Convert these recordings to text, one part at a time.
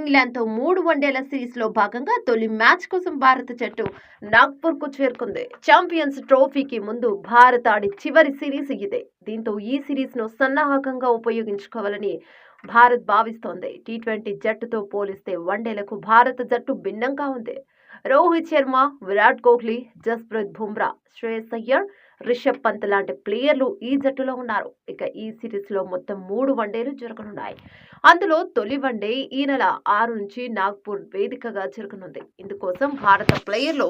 న్యూజిలాండ్తో 3 వన్డేల సిరీస్లో భాగంగా తొలి మ్యాచ్ కోసం భారత జట్టు నాగ్పూర్కు చేరుకుంది. ఛాంపియన్స్ ట్రోఫీకి ముందు భారత్ ఆడి చివరి సిరీస్ ఇదే. దీంతో ఈ సిరీస్ను సన్నాహకంగా ఉపయోగించుకోవాలని భారత్ భావిస్తోంది. టీ20 జట్టుతో పోలిస్తే వన్డేలకు భారత జట్టు భిన్నంగా ఉంది. రోహిత్ శర్మ, విరాట్ కోహ్లీ, జస్ప్రీత్ బుమ్రా, శ్రేయస్ అయ్యర్, రిషబ్ పంత్ లాంటి ప్లేయర్లు ఈ జట్టులో ఉన్నారు. ఇక ఈ సిరీస్ లో మొత్తం 3 వన్డేలు జరగనున్నాయి. అందులో తొలి వన్డే ఈ నెల 6 నుంచి నాగ్పూర్ వేదికగా జరగనుంది. ఇందుకోసం భారత ప్లేయర్లు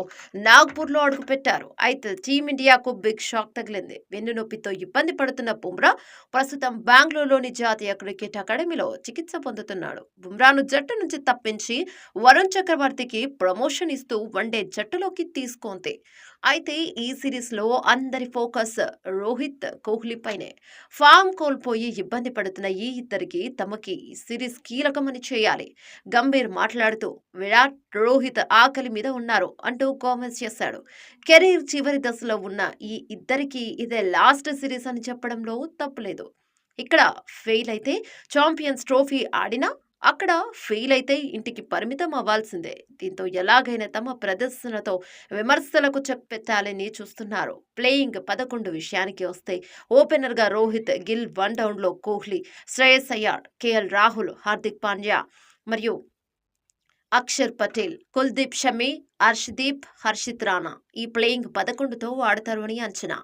నాగ్పూర్ లో అడుగుపెట్టారు. అయితే టీమిండియాకు బిగ్ షాక్ తగిలింది. వెన్నునొప్పితో ఇబ్బంది పడుతున్న బుమ్రా ప్రస్తుతం బెంగళూరులోని జాతీయ క్రికెట్ అకాడమీలో చికిత్స పొందుతున్నాడు. బుమ్రాను జట్టు నుంచి తప్పించి వరుణ్ చక్రవర్తికి ప్రమోషన్ ఇస్తూ వన్డే జట్టులోకి తీసుకుంది. అయితే ఈ సిరీస్ లో అందరి ఫోకస్ రోహిత్ కోహ్లీ పైనే. ఫామ్ కోల్పోయి ఇబ్బంది పడుతున్న ఈ ఇద్దరికి తమకి సిరీస్ కీలకమని చేయాలి. గంభీర్ మాట్లాడుతూ విరాట్, రోహిత్ ఆకలి మీద ఉన్నారు అంటూ కామెంట్స్ చేశాడు. కెరీర్ చివరి దశలో ఉన్న ఈ ఇద్దరికి ఇదే లాస్ట్ సిరీస్ అని చెప్పడంలో తప్పులేదు. ఇక్కడ ఫెయిల్ అయితే ఛాంపియన్స్ ట్రోఫీ ఆడినా, అక్కడ ఫెయిల్ అయితే ఇంటికి పరిమితం అవ్వాల్సిందే. దీంతో ఎలాగైనా తమ ప్రదర్శనతో విమర్శలకు చెక్ పెట్టాలని చూస్తున్నారు. ప్లేయింగ్ 11 విషయానికి వస్తే ఓపెనర్ గా రోహిత్, గిల్, వన్ డౌన్ లో కోహ్లీ, శ్రేయస్ అయ్యర్, కేఎల్ రాహుల్, హార్దిక్ పాండ్యా మరియు అక్షర్ పటేల్, కుల్దీప్ షమి, హర్షదీప్, హర్షిత్ రాణా ఈ ప్లేయింగ్ 11తో ఆడతారు అని అంచనా.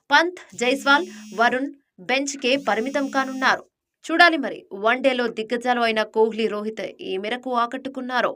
పంత్, జైస్వాల్, వరుణ్ బెంచ్ కే పరిమితం కానున్నారు. చూడాలి మరి వన్డేలో దిగ్గజాలు అయిన కోహ్లీ, రోహిత్ ఏ మేరకు ఆకట్టుకున్నారో.